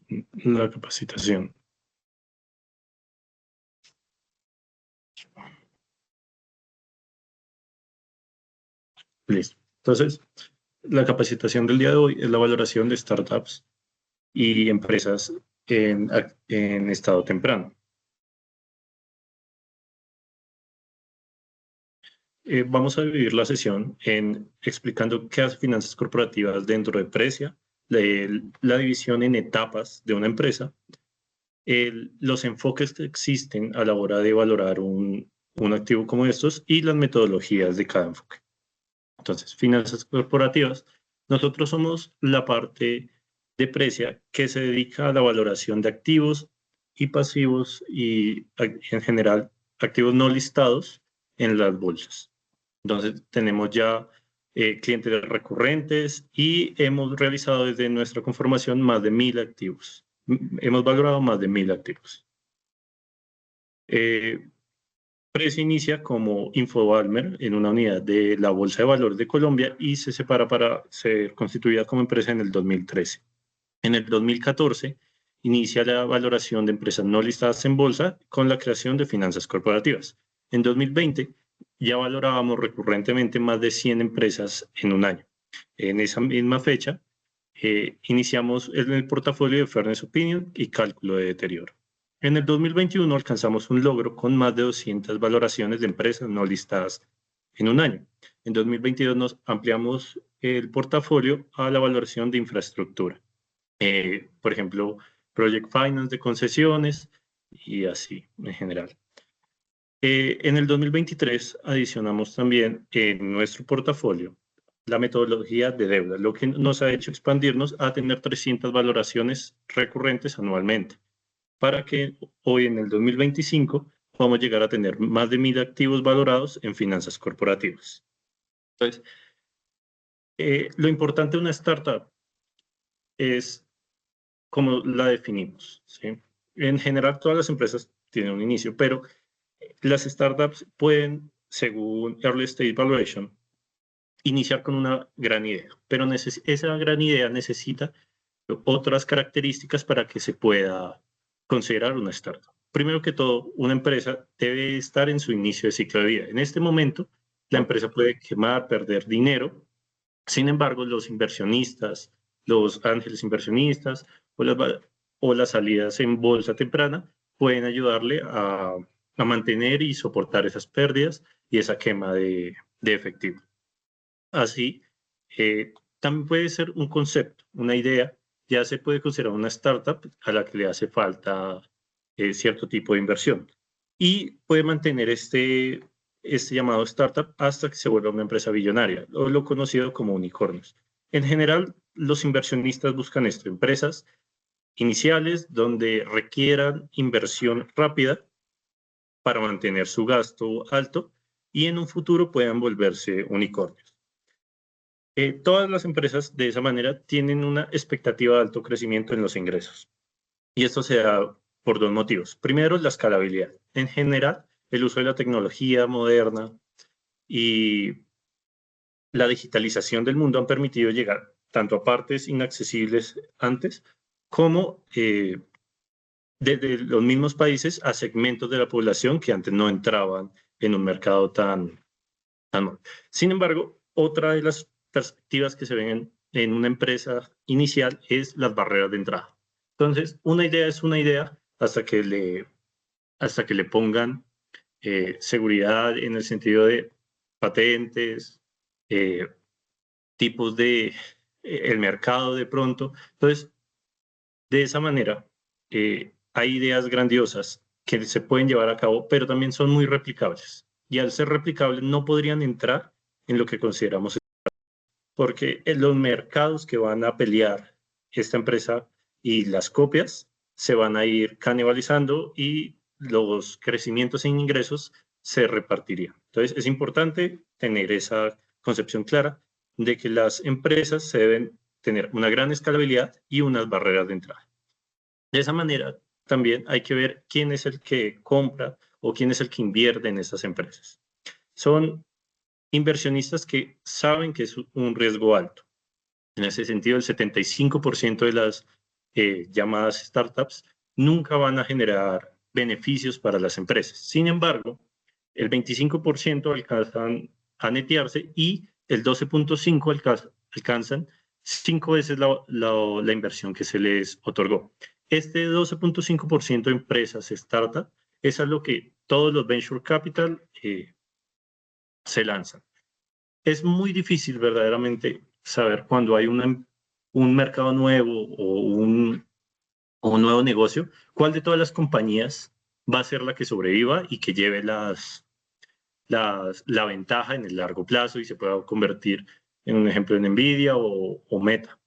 iniciamos la capacitación. Listo. Entonces, la capacitación del día de hoy es la valoración de startups y empresas en estado temprano. Vamos a dividir la sesión en explicando qué hace finanzas corporativas dentro de Precia, la división en etapas de una empresa, los enfoques que existen a la hora de valorar un activo como estos y las metodologías de cada enfoque. Entonces, finanzas corporativas, nosotros somos la parte de Precia que se dedica a la valoración de activos y pasivos y en general activos no listados en las bolsas. Entonces, tenemos ya clientes recurrentes y hemos realizado desde nuestra conformación más de 1000 activos. Hemos valorado más de 1000 activos. Precia inicia como Infobalmer en una unidad de la Bolsa de Valores de Colombia y se separa para ser constituida como empresa en el 2013. En el 2014 inicia la valoración de empresas no listadas en bolsa con la creación de finanzas corporativas. En 2020 ya valorábamos recurrentemente más de 100 empresas en un año. En esa misma fecha iniciamos el portafolio de Fairness Opinion y cálculo de deterioro. En el 2021 alcanzamos un logro con más de 200 valoraciones de empresas no listadas en un año. En 2022 nos ampliamos el portafolio a la valoración de infraestructura. Por ejemplo, Project Finance de concesiones y así en general. En el 2023 adicionamos también en nuestro portafolio la metodología de deuda, lo que nos ha hecho expandirnos a tener 300 valoraciones recurrentes anualmente, para que hoy en el 2025 podamos llegar a tener más de 1000 activos valorados en finanzas corporativas. Entonces, lo importante de una startup es cómo la definimos, ¿sí? En general, todas las empresas tienen un inicio, pero las startups pueden, según Early Stage Valuation, iniciar con una gran idea, pero esa gran idea necesita otras características para que se pueda considerar una startup. Primero que todo, una empresa debe estar en su inicio de ciclo de vida. En este momento, la empresa puede quemar, perder dinero. Sin embargo, los inversionistas, los ángeles inversionistas o las salidas en bolsa temprana pueden ayudarle a mantener y soportar esas pérdidas y esa quema de efectivo. Así, también puede ser un concepto, una idea, ya se puede considerar una startup a la que le hace falta cierto tipo de inversión. Y puede mantener este llamado startup hasta que se vuelva una empresa billonaria, o lo conocido como unicornios. En general, los inversionistas buscan esto, empresas iniciales donde requieran inversión rápida para mantener su gasto alto y en un futuro puedan volverse unicornios. Todas las empresas de esa manera tienen una expectativa de alto crecimiento en los ingresos. Y esto se da por dos motivos. Primero, la escalabilidad. En general, el uso de la tecnología moderna y la digitalización del mundo han permitido llegar tanto a partes inaccesibles antes como desde los mismos países a segmentos de la población que antes no entraban en un mercado tan mal. Sin embargo, otra de las perspectivas que se ven en una empresa inicial es las barreras de entrada. Entonces, una idea es una idea hasta que le pongan seguridad en el sentido de patentes, tipos de el mercado de pronto. Entonces, de esa manera, hay ideas grandiosas que se pueden llevar a cabo, pero también son muy replicables. Y al ser replicables, no podrían entrar en lo que consideramos, porque en los mercados que van a pelear esta empresa y las copias se van a ir canibalizando y los crecimientos en ingresos se repartirían. Entonces, es importante tener esa concepción clara de que las empresas se deben tener una gran escalabilidad y unas barreras de entrada. De esa manera, también hay que ver quién es el que compra o quién es el que invierte en estas empresas. Son inversionistas que saben que es un riesgo alto. En ese sentido, el 75% de las llamadas startups, nunca van a generar beneficios para las empresas. Sin embargo, el 25% alcanzan a netearse y el 12.5% alcanzan 5 veces la inversión que se les otorgó. Este 12.5% de empresas startup es a lo que todos los venture capital se lanzan. Es muy difícil verdaderamente saber cuando hay un mercado nuevo o un nuevo negocio, cuál de todas las compañías va a ser la que sobreviva y que lleve la ventaja en el largo plazo y se pueda convertir en un ejemplo en Nvidia o Meta.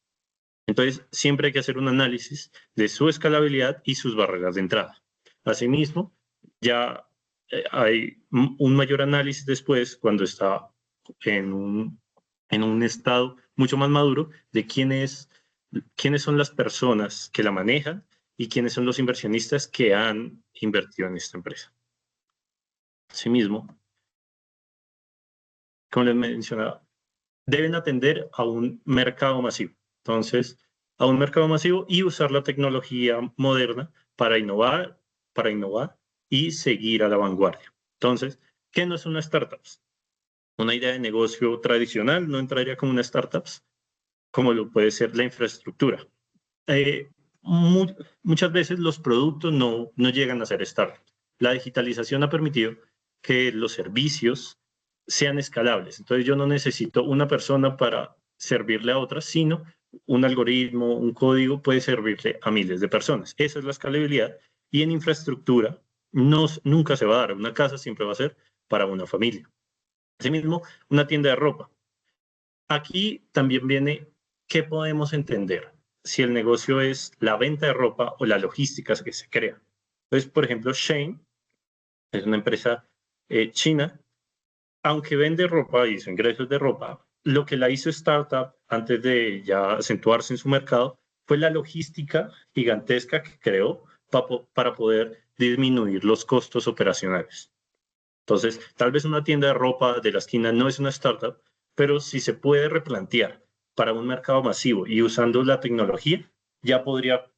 Entonces, siempre hay que hacer un análisis de su escalabilidad y sus barreras de entrada. Asimismo, ya hay un mayor análisis después cuando está en un estado mucho más maduro de quiénes son las personas que la manejan y quiénes son los inversionistas que han invertido en esta empresa. Asimismo, como les mencionaba, deben atender a un mercado masivo. Entonces, a un mercado masivo y usar la tecnología moderna para innovar y seguir a la vanguardia. Entonces, ¿qué no es una startup? Una idea de negocio tradicional no entraría como una startup, como lo puede ser la infraestructura. Muchas veces los productos no llegan a ser startups. La digitalización ha permitido que los servicios sean escalables. Entonces yo no necesito una persona para servirle a otras, sino un algoritmo, un código puede servirle a miles de personas. Esa es la escalabilidad. Y en infraestructura nunca se va a dar. Una casa siempre va a ser para una familia. Asimismo, una tienda de ropa. Aquí también viene qué podemos entender si el negocio es la venta de ropa o la logística que se crea. Entonces, por ejemplo, Shein es una empresa china, aunque vende ropa y sus ingresos de ropa, lo que la hizo startup antes de ya acentuarse en su mercado fue la logística gigantesca que creó para poder disminuir los costos operacionales. Entonces, tal vez una tienda de ropa de la esquina no es una startup, pero si se puede replantear para un mercado masivo y usando la tecnología, ya podría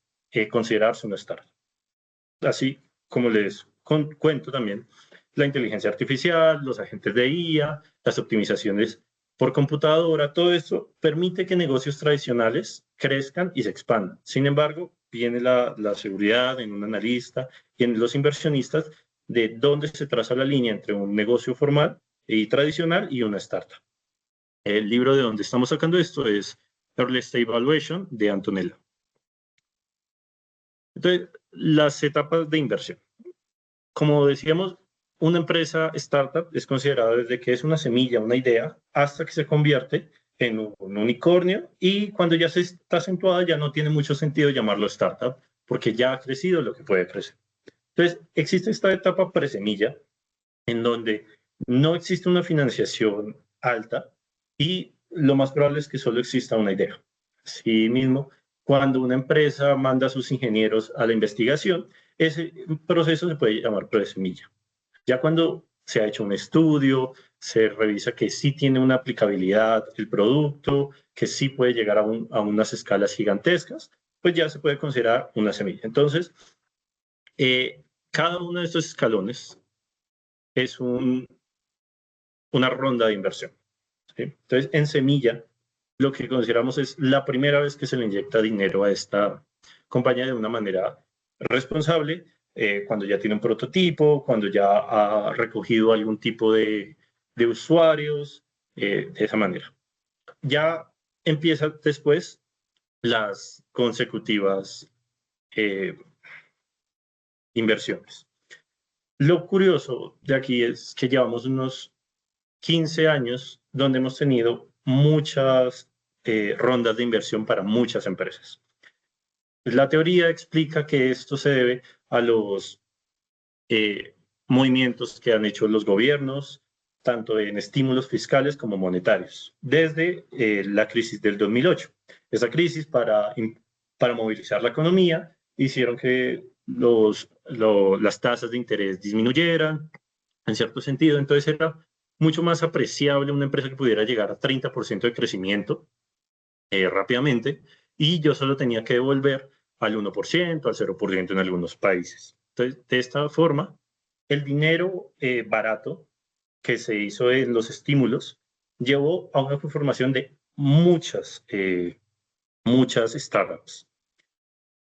considerarse una startup. Así como les cuento también, la inteligencia artificial, los agentes de IA, las optimizaciones por computadora, todo esto permite que negocios tradicionales crezcan y se expandan. Sin embargo, viene la seguridad en un analista y en los inversionistas de dónde se traza la línea entre un negocio formal y tradicional y una startup. El libro de donde estamos sacando esto es Early Stage Valuation de Antonella. Entonces, las etapas de inversión. Como decíamos, una empresa startup es considerada desde que es una semilla, una idea, hasta que se convierte en un unicornio y cuando ya se está acentuada ya no tiene mucho sentido llamarlo startup porque ya ha crecido lo que puede crecer. Entonces, existe esta etapa presemilla en donde no existe una financiación alta y lo más probable es que solo exista una idea. Así mismo, cuando una empresa manda a sus ingenieros a la investigación, ese proceso se puede llamar presemilla. Ya cuando se ha hecho un estudio, se revisa que sí tiene una aplicabilidad el producto, que sí puede llegar a unas escalas gigantescas, pues ya se puede considerar una semilla. Entonces, cada uno de estos escalones es una ronda de inversión. ¿Sí? Entonces, en semilla, lo que consideramos es la primera vez que se le inyecta dinero a esta compañía de una manera responsable, cuando ya tiene un prototipo, cuando ya ha recogido algún tipo de usuarios, de esa manera. Ya empieza después las consecutivas inversiones. Lo curioso de aquí es que llevamos unos 15 años donde hemos tenido muchas rondas de inversión para muchas empresas. La teoría explica que esto se debe a los movimientos que han hecho los gobiernos, tanto en estímulos fiscales como monetarios, desde la crisis del 2008. Esa crisis para movilizar la economía hicieron que las tasas de interés disminuyeran, en cierto sentido. Entonces era mucho más apreciable una empresa que pudiera llegar a 30% de crecimiento rápidamente y yo solo tenía que devolver al 1%, al 0% en algunos países. Entonces, de esta forma, el dinero barato que se hizo en los estímulos llevó a una conformación de muchas startups.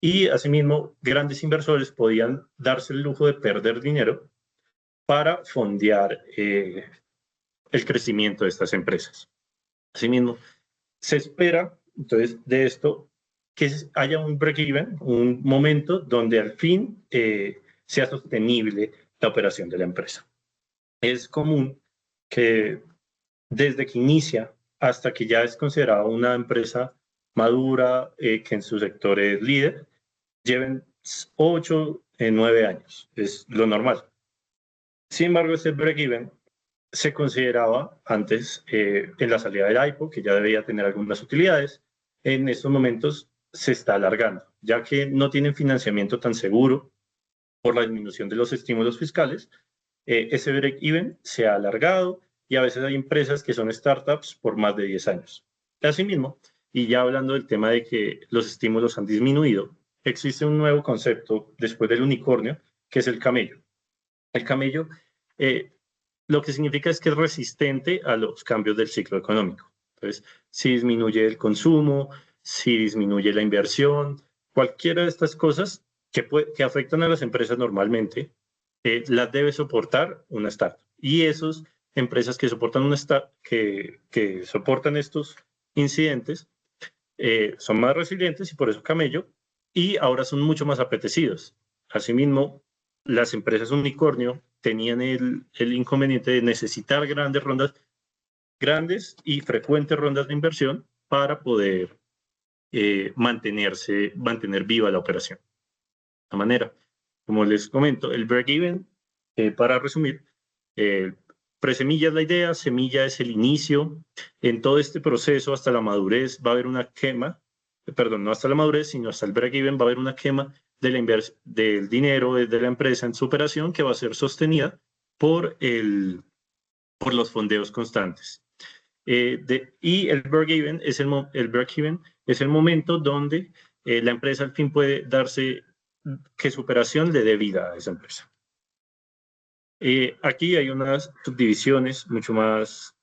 Y asimismo, grandes inversores podían darse el lujo de perder dinero para fondear el crecimiento de estas empresas. Asimismo, se espera, entonces, de esto, que haya un break-even, un momento donde al fin sea sostenible la operación de la empresa. Es común que desde que inicia hasta que ya es considerada una empresa madura, que en su sector es líder, lleven 8, 9 años. Es lo normal. Sin embargo, este break-even se consideraba antes en la salida del IPO, que ya debía tener algunas utilidades. En estos momentos se está alargando, ya que no tienen financiamiento tan seguro por la disminución de los estímulos fiscales. Ese break-even se ha alargado y a veces hay empresas que son startups por más de 10 años. Asimismo, y ya hablando del tema de que los estímulos han disminuido, existe un nuevo concepto después del unicornio, que es el camello. El camello lo que significa es que es resistente a los cambios del ciclo económico. Entonces, si disminuye el consumo, si disminuye la inversión, cualquiera de estas cosas que afectan a las empresas normalmente, las debe soportar una startup. Y esas empresas que soportan que soportan estos incidentes son más resilientes y por eso camello, y ahora son mucho más apetecidos. Asimismo, las empresas unicornio tenían el inconveniente de necesitar grandes y frecuentes rondas de inversión para poder mantener viva la operación. De esta manera, como les comento, el break-even, para resumir, presemilla es la idea, semilla es el inicio. En todo este proceso, hasta la madurez, va a haber una quema, perdón, no hasta la madurez, sino hasta el break-even, va a haber una quema del dinero de la empresa en su operación que va a ser sostenida por los fondeos constantes. Y el break-even es el momento donde la empresa al fin puede darse que su operación le dé vida a esa empresa. Aquí hay unas subdivisiones mucho más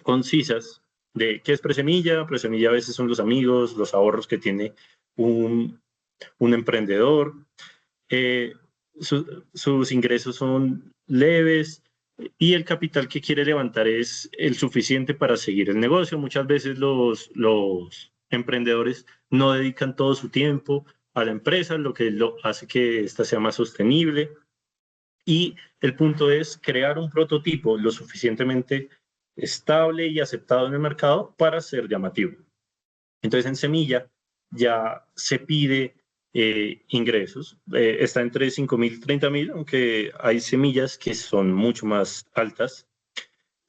concisas de qué es presemilla. Presemilla a veces son los amigos, los ahorros que tiene un emprendedor. Sus ingresos son leves y el capital que quiere levantar es el suficiente para seguir el negocio. Muchas veces los emprendedores no dedican todo su tiempo a la empresa, lo que hace que ésta sea más sostenible. Y el punto es crear un prototipo lo suficientemente estable y aceptado en el mercado para ser llamativo. Entonces, en semilla ya se pide ingresos. Está entre 5.000 y 30.000, aunque hay semillas que son mucho más altas.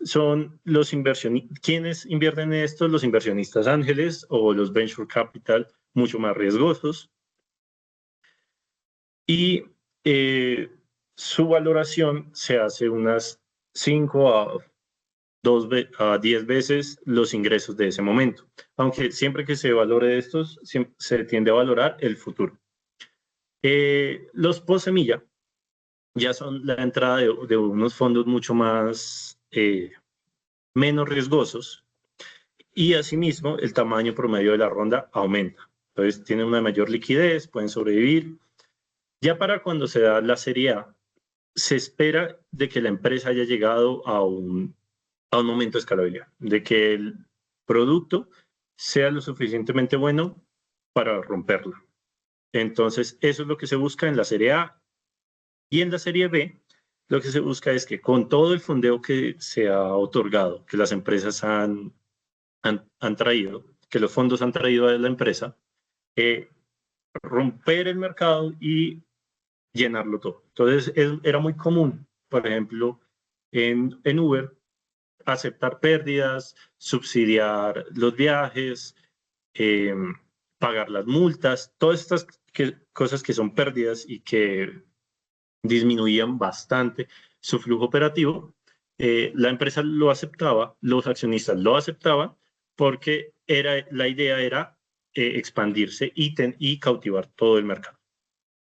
Son los inversionistas. ¿Quiénes invierten en esto? Los inversionistas ángeles o los venture capital mucho más riesgosos. Y su valoración se hace unas 5 a 10 veces los ingresos de ese momento. Aunque siempre que se valore estos, se tiende a valorar el futuro. Los post-semilla ya son la entrada de unos fondos mucho más, menos riesgosos, y asimismo el tamaño promedio de la ronda aumenta. Entonces tienen una mayor liquidez, pueden sobrevivir. Ya para cuando se da la serie A, se espera de que la empresa haya llegado a un momento de escalabilidad, de que el producto sea lo suficientemente bueno para romperlo. Entonces, eso es lo que se busca en la serie A. Y en la serie B, lo que se busca es que con todo el fondeo que se ha otorgado, que las empresas han traído, que los fondos han traído a la empresa, romper el mercado y llenarlo todo. Entonces, era muy común, por ejemplo, en Uber, aceptar pérdidas, subsidiar los viajes, pagar las multas, todas estas cosas que son pérdidas y que disminuían bastante su flujo operativo. La empresa lo aceptaba, los accionistas lo aceptaban, porque la idea era expandirse y cautivar todo el mercado.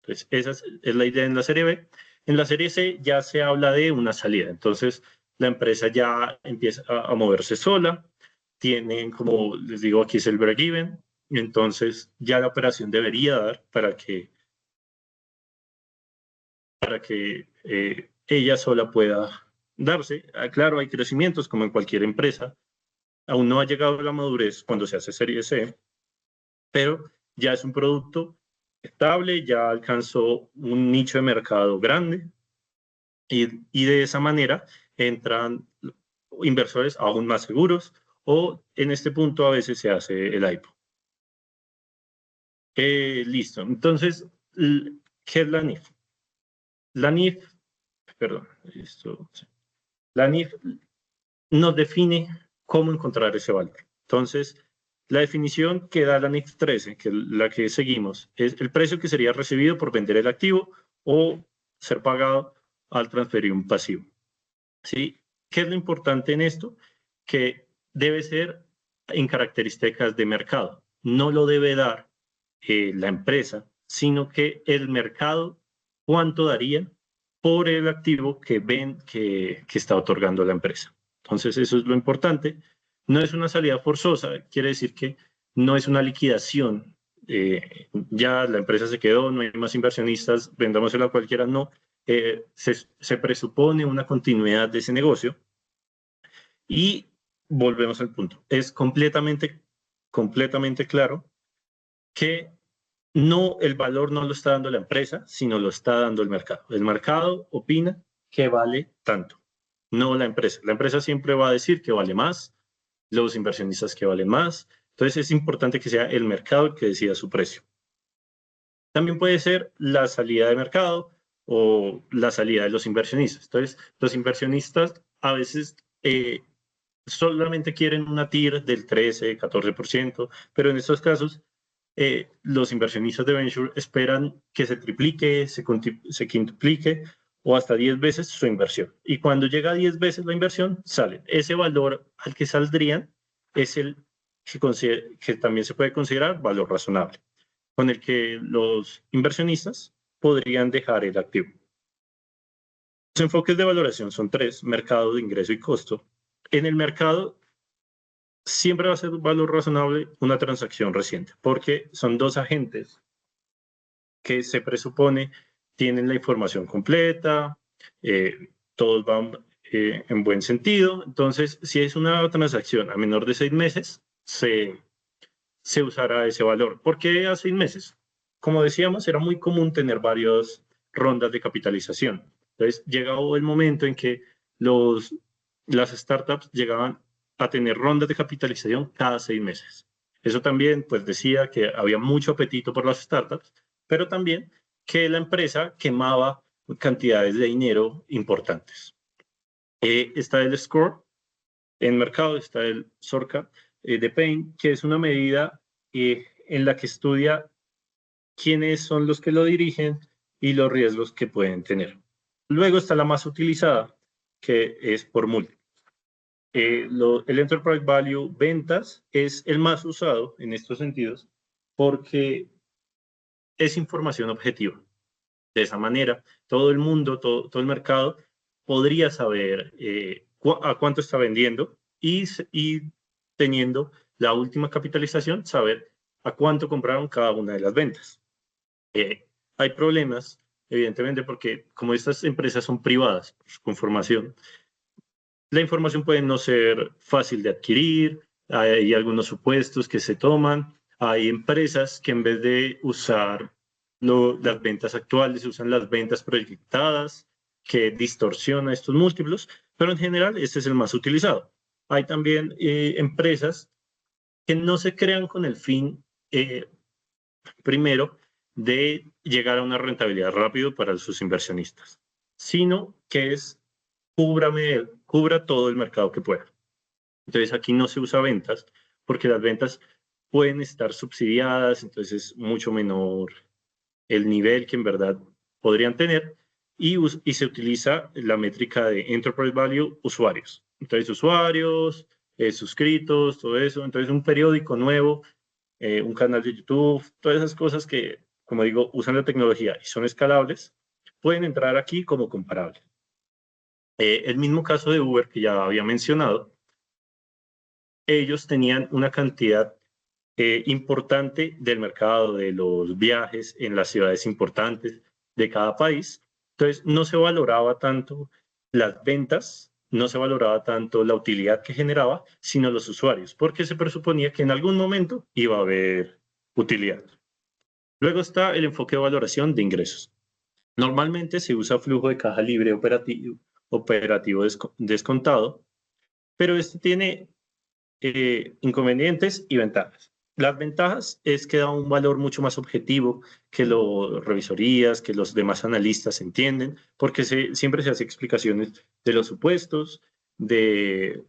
Entonces, esa es la idea en la serie B. En la serie C ya se habla de una salida. Entonces, la empresa ya empieza a moverse sola. Tienen, como les digo, aquí es el break-even. Entonces, ya la operación debería dar para que ella sola pueda darse. Claro, hay crecimientos como en cualquier empresa. Aún no ha llegado a la madurez cuando se hace serie C, pero ya es un producto estable, ya alcanzó un nicho de mercado grande y de esa manera entran inversores aún más seguros o en este punto a veces se hace el IPO. Listo. Entonces, ¿qué es la NIF? La NIF, perdón, la NIF nos define cómo encontrar ese valor. Entonces, la definición que da la NIF 13, que es la que seguimos, es el precio que sería recibido por vender el activo o ser pagado al transferir un pasivo. ¿Sí? ¿Qué es lo importante en esto? Que debe ser en características de mercado. No lo debe dar la empresa, sino que el mercado, ¿cuánto daría por el activo que ven que está otorgando la empresa? Entonces, eso es lo importante. No es una salida forzosa, quiere decir que no es una liquidación. Ya la empresa se quedó, no hay más inversionistas, vendámosela a cualquiera, no. Se presupone una continuidad de ese negocio y volvemos al punto. Es completamente claro que no, el valor no lo está dando la empresa, sino lo está dando el mercado. El mercado opina que vale tanto, no la empresa. La empresa siempre va a decir que vale más, los inversionistas que valen más. Entonces es importante que sea el mercado el que decida su precio. También puede ser la salida de mercado o la salida de los inversionistas. Entonces, los inversionistas a veces solamente quieren una TIR del 13, 14%, pero en estos casos los inversionistas de venture esperan que se triplique, se quintuplique o hasta 10 veces su inversión. Y cuando llega a 10 veces la inversión, salen. Ese valor al que saldrían es el que también se puede considerar valor razonable, con el que los inversionistas podrían dejar el activo. Los enfoques de valoración son tres: mercado, de ingreso y costo. En el mercado siempre va a ser un valor razonable una transacción reciente, porque son dos agentes que se presupone tienen la información completa, todos van en buen sentido. Entonces, si es una transacción a menor de 6 meses, se usará ese valor. ¿Por qué a 6 meses? Como decíamos, era muy común tener varias rondas de capitalización. Entonces, llegaba el momento en que las startups llegaban a tener rondas de capitalización cada 6 meses. Eso también, pues, decía que había mucho apetito por las startups, pero también que la empresa quemaba cantidades de dinero importantes. Está el score en mercado, está el SORCA de Payne, que es una medida en la que estudia quiénes son los que lo dirigen y los riesgos que pueden tener. Luego está la más utilizada, que es por múltiplos. El Enterprise Value ventas es el más usado en estos sentidos porque es información objetiva. De esa manera, todo el mundo, todo el mercado podría saber a cuánto está vendiendo y teniendo la última capitalización, saber a cuánto compraron cada una de las ventas. Hay problemas, evidentemente, porque como estas empresas son privadas por su conformación, la información puede no ser fácil de adquirir, hay algunos supuestos que se toman, hay empresas que en vez de usar las ventas actuales usan las ventas proyectadas, que distorsiona estos múltiplos, pero en general este es el más utilizado. Hay también empresas que no se crean con el fin, primero, de llegar a una rentabilidad rápido para sus inversionistas, sino que es cubra todo el mercado que pueda. Entonces aquí no se usa ventas porque las ventas pueden estar subsidiadas, entonces es mucho menor el nivel que en verdad podrían tener y se utiliza la métrica de Enterprise Value usuarios. Entonces usuarios, suscritos, todo eso. Entonces un periódico nuevo un canal de YouTube, todas esas cosas que, como digo, usan la tecnología y son escalables, pueden entrar aquí como comparables. El mismo caso de Uber que ya había mencionado, ellos tenían una cantidad importante del mercado de los viajes en las ciudades importantes de cada país. Entonces, no se valoraba tanto las ventas, no se valoraba tanto la utilidad que generaba, sino los usuarios, porque se presuponía que en algún momento iba a haber utilidad. Luego está el enfoque de valoración de ingresos. Normalmente se usa flujo de caja libre operativo descontado, pero este tiene inconvenientes y ventajas. Las ventajas es que da un valor mucho más objetivo que las revisorías, que los demás analistas entienden, porque siempre se hace explicaciones de los supuestos, de,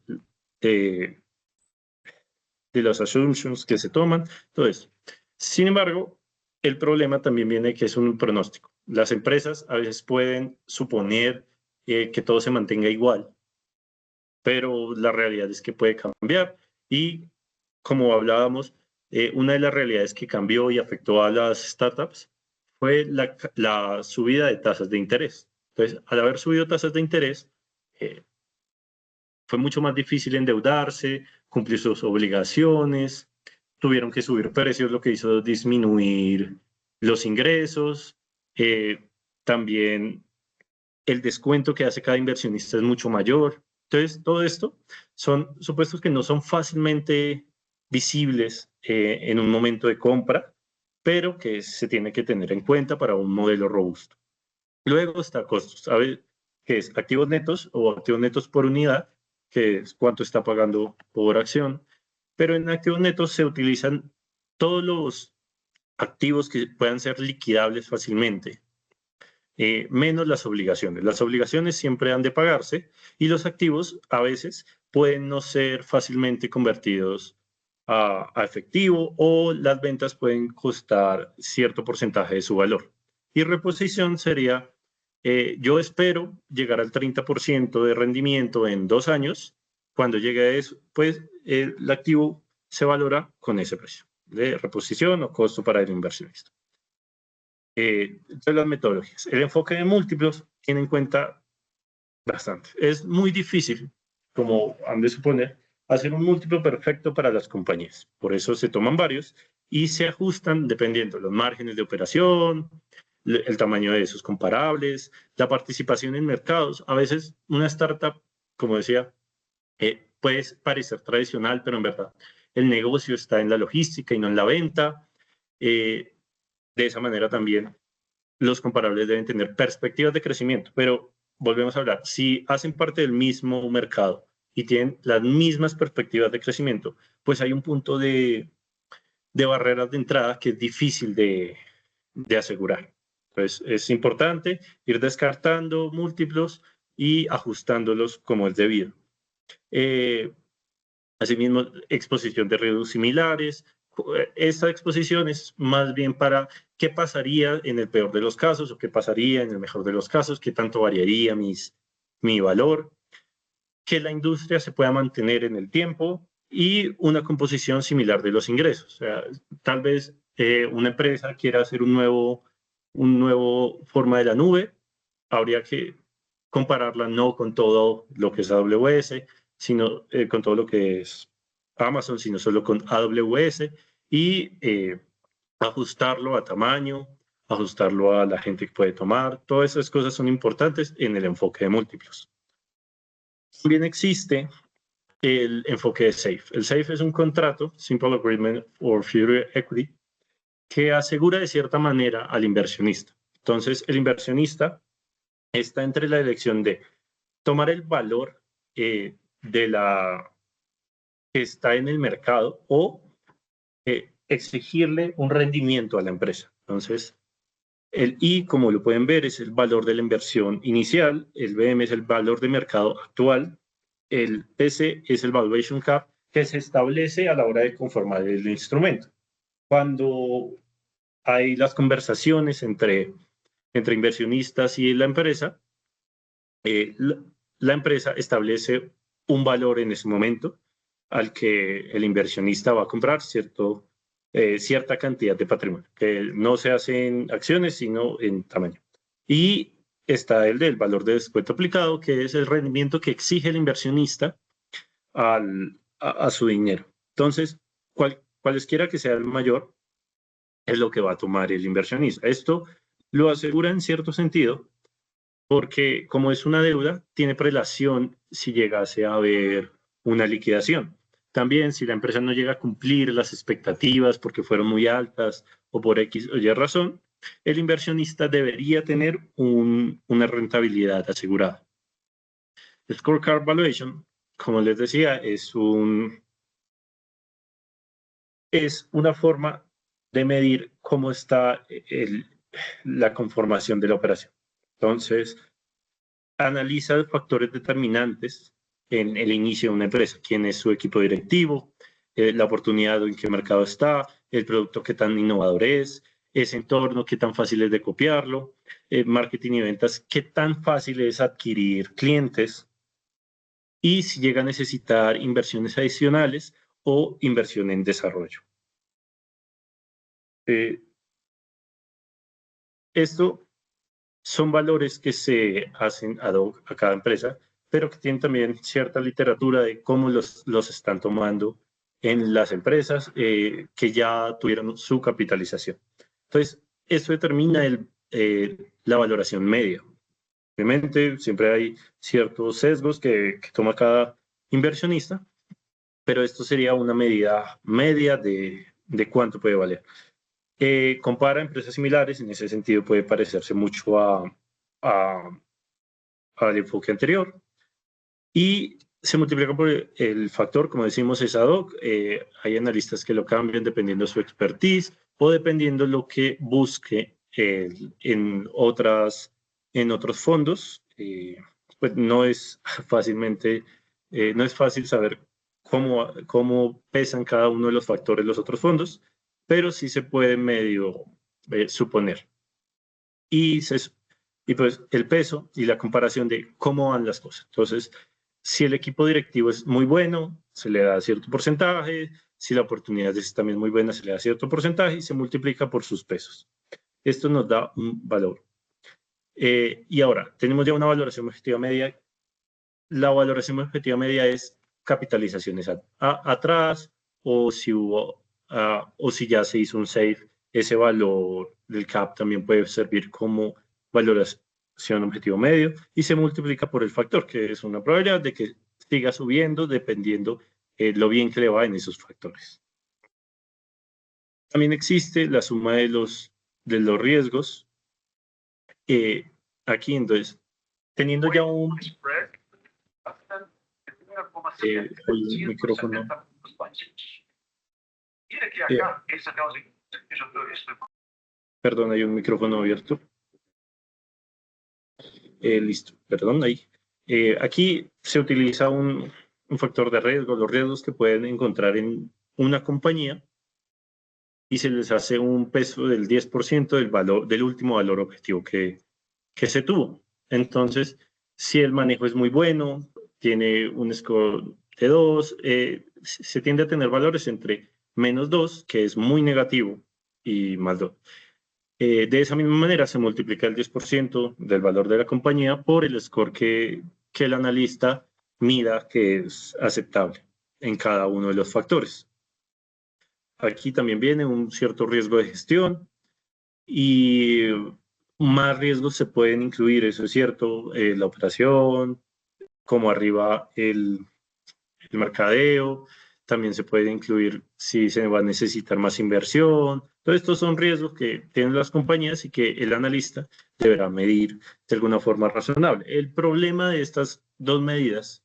de, de las assumptions que se toman, todo eso. Sin embargo, el problema también viene que es un pronóstico. Las empresas a veces pueden suponer que todo se mantenga igual, pero la realidad es que puede cambiar y como hablábamos, una de las realidades que cambió y afectó a las startups fue la subida de tasas de interés. Entonces, al haber subido tasas de interés, eh, fue mucho más difícil endeudarse, cumplir sus obligaciones, tuvieron que subir precios, lo que hizo disminuir los ingresos. También el descuento que hace cada inversionista es mucho mayor. Entonces, todo esto son supuestos que no son fácilmente visibles en un momento de compra, pero que se tiene que tener en cuenta para un modelo robusto. Luego está costos, ¿sabes? Que es activos netos o activos netos por unidad, que es cuánto está pagando por acción. Pero en activos netos se utilizan todos los activos que puedan ser liquidables fácilmente, menos las obligaciones. Las obligaciones siempre han de pagarse y los activos a veces pueden no ser fácilmente convertidos a efectivo o las ventas pueden costar cierto porcentaje de su valor. Y reposición sería, yo espero llegar al 30% de rendimiento en 2 años. Cuando llegue a eso, pues el activo se valora con ese precio de reposición o costo para el inversionista. Entonces, las metodologías. El enfoque de múltiplos tiene en cuenta bastante. Es muy difícil, como han de suponer, hacer un múltiplo perfecto para las compañías. Por eso se toman varios y se ajustan dependiendo de los márgenes de operación, el tamaño de sus comparables, la participación en mercados. A veces una startup, como decía, puede parecer tradicional, pero en verdad el negocio está en la logística y no en la venta. De esa manera también los comparables deben tener perspectivas de crecimiento, pero volvemos a hablar, si hacen parte del mismo mercado y tienen las mismas perspectivas de crecimiento, pues hay un punto de barreras de entrada que es difícil de asegurar. Entonces, es importante ir descartando múltiplos y ajustándolos como es debido. Asimismo, exposición de riesgos similares. Esta exposición es más bien para qué pasaría en el peor de los casos o qué pasaría en el mejor de los casos, qué tanto variaría mi valor, que la industria se pueda mantener en el tiempo y una composición similar de los ingresos. O sea, tal vez una empresa quiera hacer un nuevo forma de la nube, habría que compararla no con todo lo que es AWS, sino con todo lo que es Amazon, sino solo con AWS y ajustarlo a tamaño, ajustarlo a la gente que puede tomar. Todas esas cosas son importantes en el enfoque de múltiplos. También existe el enfoque de SAFE. El SAFE es un contrato, Simple Agreement for Future Equity, que asegura de cierta manera al inversionista. Entonces, el inversionista está entre la elección de tomar el valor de la que está en el mercado o exigirle un rendimiento a la empresa. Entonces, el I, como lo pueden ver, es el valor de la inversión inicial, el BM es el valor de mercado actual, el PC es el valuation cap que se establece a la hora de conformar el instrumento. Cuando hay las conversaciones entre inversionistas y la empresa, la empresa establece un valor en ese momento al que el inversionista va a comprar cierta cantidad de patrimonio, que no se hace en acciones, sino en tamaño. Y está el del valor de descuento aplicado, que es el rendimiento que exige el inversionista a su dinero. Entonces, cualesquiera que sea el mayor, es lo que va a tomar el inversionista. Esto lo asegura en cierto sentido, porque como es una deuda, tiene prelación si llegase a haber una liquidación. También si la empresa no llega a cumplir las expectativas porque fueron muy altas o por X o Y razón, el inversionista debería tener una rentabilidad asegurada. El Scorecard Valuation, como les decía, es una forma de medir cómo está la conformación de la operación. Entonces, analiza factores determinantes en el inicio de una empresa. ¿Quién es su equipo directivo? La oportunidad en qué mercado está, el producto qué tan innovador es, ese entorno qué tan fácil es de copiarlo, marketing y ventas qué tan fácil es adquirir clientes y si llega a necesitar inversiones adicionales o inversión en desarrollo. Esto son valores que se hacen ad hoc a cada empresa, pero que tienen también cierta literatura de cómo los están tomando en las empresas que ya tuvieron su capitalización. Entonces, eso determina la valoración media. Obviamente, siempre hay ciertos sesgos que toma cada inversionista, pero esto sería una medida media de cuánto puede valer. Compara empresas similares, en ese sentido puede parecerse mucho al enfoque anterior y se multiplica por el factor, como decimos, es ad hoc. Hay analistas que lo cambian dependiendo de su expertise o dependiendo de lo que busque en otros fondos. Pues no es no es fácil saber cómo pesan cada uno de los factores los otros fondos, pero sí se puede medio suponer. Y pues el peso y la comparación de cómo van las cosas. Entonces, si el equipo directivo es muy bueno, se le da cierto porcentaje, si la oportunidad es también muy buena, se le da cierto porcentaje y se multiplica por sus pesos. Esto nos da un valor. Y ahora, tenemos ya una valoración objetiva media. La valoración objetiva media es capitalizaciones atrás o si o si ya se hizo un SAFE, ese valor del CAP también puede servir como valoración objetivo medio y se multiplica por el factor, que es una probabilidad de que siga subiendo dependiendo lo bien que le va en esos factores. También existe la suma de los riesgos. Aquí, entonces, teniendo ya un micrófono. Perdón, hay un micrófono abierto. Listo, perdón, ahí. Aquí se utiliza un factor de riesgo, los riesgos que pueden encontrar en una compañía y se les hace un peso del 10% del último valor objetivo que se tuvo. Entonces, si el manejo es muy bueno, tiene un score de 2, se tiende a tener valores entre -2, que es muy negativo, y +2. De esa misma manera se multiplica el 10% del valor de la compañía por el score que el analista mida que es aceptable en cada uno de los factores. Aquí también viene un cierto riesgo de gestión y más riesgos se pueden incluir, eso es cierto, la operación, como arriba el mercadeo, también se puede incluir si se va a necesitar más inversión. Todos estos son riesgos que tienen las compañías y que el analista deberá medir de alguna forma razonable. El problema de estas dos medidas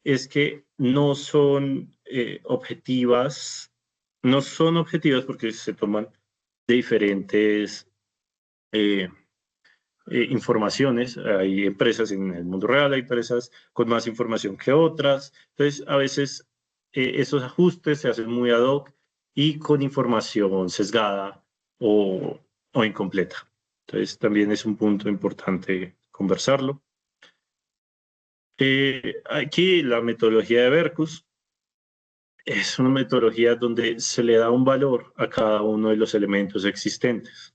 es que no son objetivas, porque se toman de diferentes informaciones. Hay empresas en el mundo real, hay empresas con más información que otras. Entonces, a veces esos ajustes se hacen muy ad hoc y con información sesgada o incompleta. Entonces, también es un punto importante conversarlo. Aquí la metodología de Berkus es una metodología donde se le da un valor a cada uno de los elementos existentes.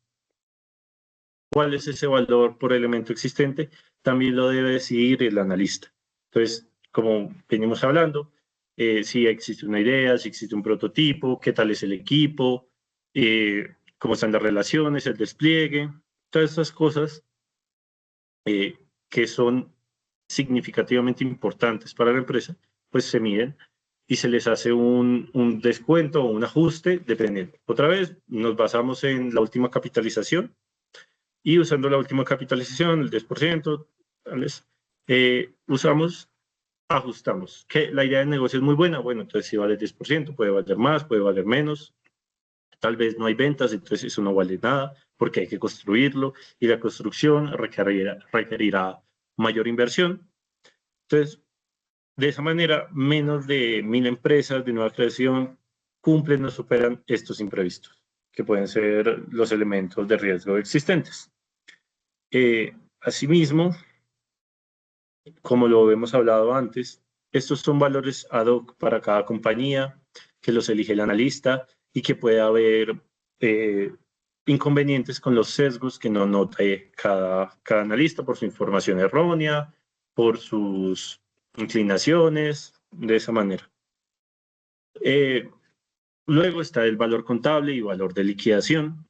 ¿Cuál es ese valor por elemento existente? También lo debe decidir el analista. Entonces, como venimos hablando, si existe una idea, si existe un prototipo, qué tal es el equipo, cómo están las relaciones, el despliegue, todas estas cosas que son significativamente importantes para la empresa, pues se miden y se les hace un descuento o un ajuste dependiendo. Otra vez, nos basamos en la última capitalización y usando la última capitalización, el 10%, ajustamos. Que la idea de negocio es muy buena, bueno, entonces si vale el 10%, puede valer más, puede valer menos. Tal vez no hay ventas, entonces eso no vale nada porque hay que construirlo y la construcción requerirá mayor inversión. Entonces, de esa manera, menos de 1.000 empresas de nueva creación cumplen o superan estos imprevistos, que pueden ser los elementos de riesgo existentes. Asimismo, como lo hemos hablado antes, estos son valores ad hoc para cada compañía, que los elige el analista y que puede haber inconvenientes con los sesgos que no note cada analista por su información errónea, por sus inclinaciones, de esa manera. Luego está el valor contable y valor de liquidación.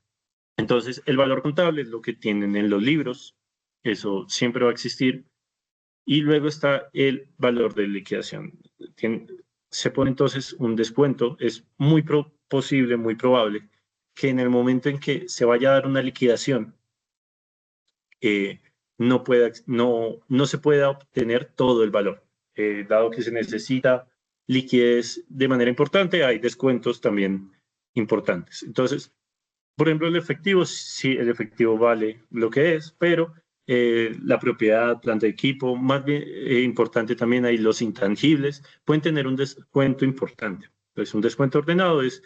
Entonces, el valor contable es lo que tienen en los libros, eso siempre va a existir. Y luego está el valor de liquidación. Se pone entonces un descuento. Es muy posible, muy probable, que en el momento en que se vaya a dar una liquidación, no se pueda obtener todo el valor. Dado que se necesita liquidez de manera importante, hay descuentos también importantes. Entonces, por ejemplo, el efectivo, sí, el efectivo vale lo que es, pero la propiedad, planta de equipo, más bien importante también hay los intangibles, pueden tener un descuento importante. Entonces, un descuento ordenado es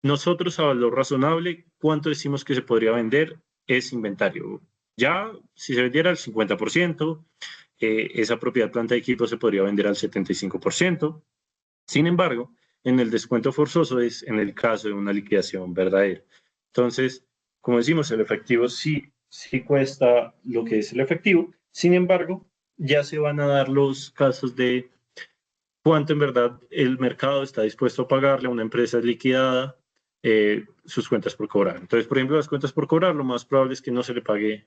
nosotros a valor razonable, ¿cuánto decimos que se podría vender? Es inventario. Ya, si se vendiera al 50%, esa propiedad, planta de equipo se podría vender al 75%. Sin embargo, en el descuento forzoso es en el caso de una liquidación verdadera. Entonces, como decimos, el efectivo sí cuesta lo que es el efectivo. Sin embargo, ya se van a dar los casos de cuánto en verdad el mercado está dispuesto a pagarle a una empresa liquidada sus cuentas por cobrar. Entonces, por ejemplo, las cuentas por cobrar, lo más probable es que no se le pague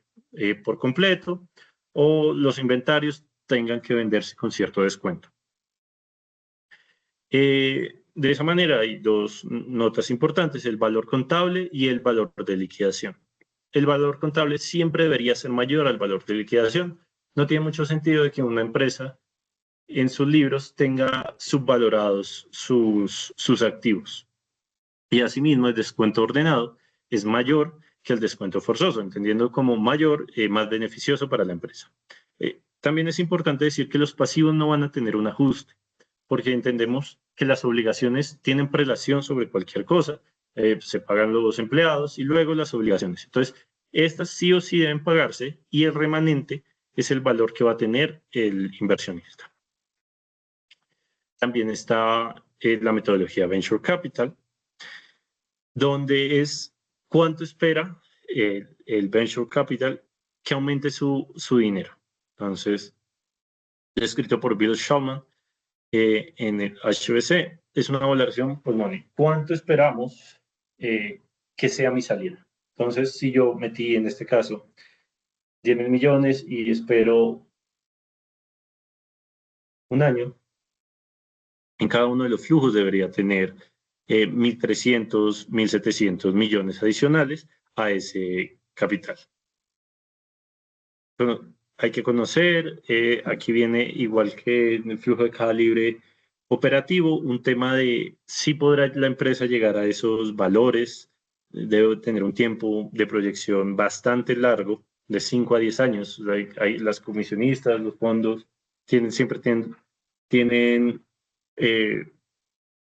por completo o los inventarios tengan que venderse con cierto descuento. De esa manera hay dos notas importantes, el valor contable y el valor de liquidación. El valor contable siempre debería ser mayor al valor de liquidación. No tiene mucho sentido de que una empresa en sus libros tenga subvalorados sus activos. Y asimismo el descuento ordenado es mayor que el descuento forzoso, entendiendo como mayor, más beneficioso para la empresa. También es importante decir que los pasivos no van a tener un ajuste, porque entendemos que las obligaciones tienen prelación sobre cualquier cosa, se pagan los empleados y luego las obligaciones. Entonces, estas sí o sí deben pagarse y el remanente es el valor que va a tener el inversionista. También está la metodología Venture Capital, donde es cuánto espera el Venture Capital que aumente su dinero. Entonces, escrito por Bill Shulman, en el HBC, es una valoración por money. ¿Cuánto esperamos que sea mi salida? Entonces, si yo metí en este caso 10.000 millones y espero un año, en cada uno de los flujos debería tener 1.300, 1.700 millones adicionales a ese capital. Bueno, hay que conocer, aquí viene igual que en el flujo de caja libre operativo, un tema de si podrá la empresa llegar a esos valores, debe tener un tiempo de proyección bastante largo, de 5 a 10 años. Las comisionistas, los fondos, siempre tienen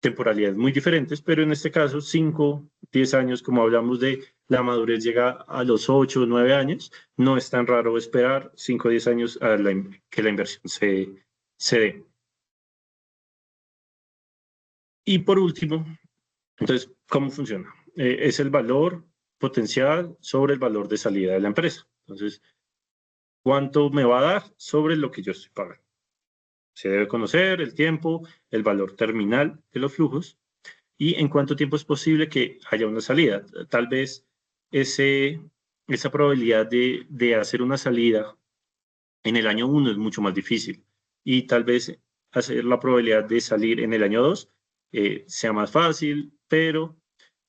temporalidades muy diferentes, pero en este caso 5, 10 años, como hablamos de la madurez llega a los 8 o 9 años, no es tan raro esperar 5 o 10 años a que la inversión se dé. Y por último, entonces, ¿cómo funciona? Es el valor potencial sobre el valor de salida de la empresa. Entonces, ¿cuánto me va a dar sobre lo que yo estoy pagando? Se debe conocer el tiempo, el valor terminal de los flujos y en cuánto tiempo es posible que haya una salida. Tal vez esa probabilidad de hacer una salida en el año 1 es mucho más difícil y tal vez hacer la probabilidad de salir en el año 2 sea más fácil, pero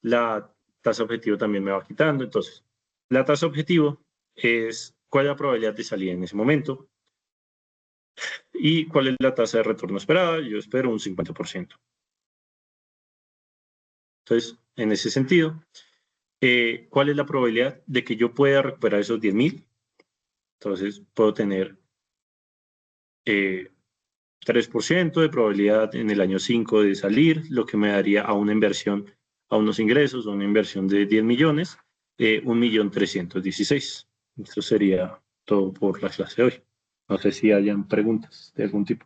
la tasa objetivo también me va quitando. Entonces, la tasa objetivo es cuál es la probabilidad de salir en ese momento y cuál es la tasa de retorno esperada. Yo espero un 50%. Entonces, en ese sentido, ¿cuál es la probabilidad de que yo pueda recuperar esos 10.000? Entonces, puedo tener 3% de probabilidad en el año 5 de salir, lo que me daría a una inversión, a unos ingresos, a una inversión de 10 millones, 1.316.000. Esto sería todo por la clase de hoy. No sé si hayan preguntas de algún tipo.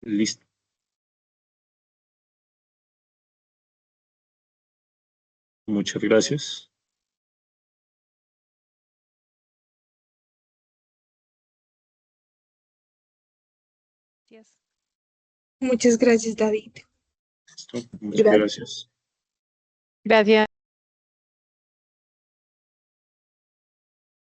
Listo. Muchas gracias. Muchas gracias, David. Listo. Muchas gracias. Gracias.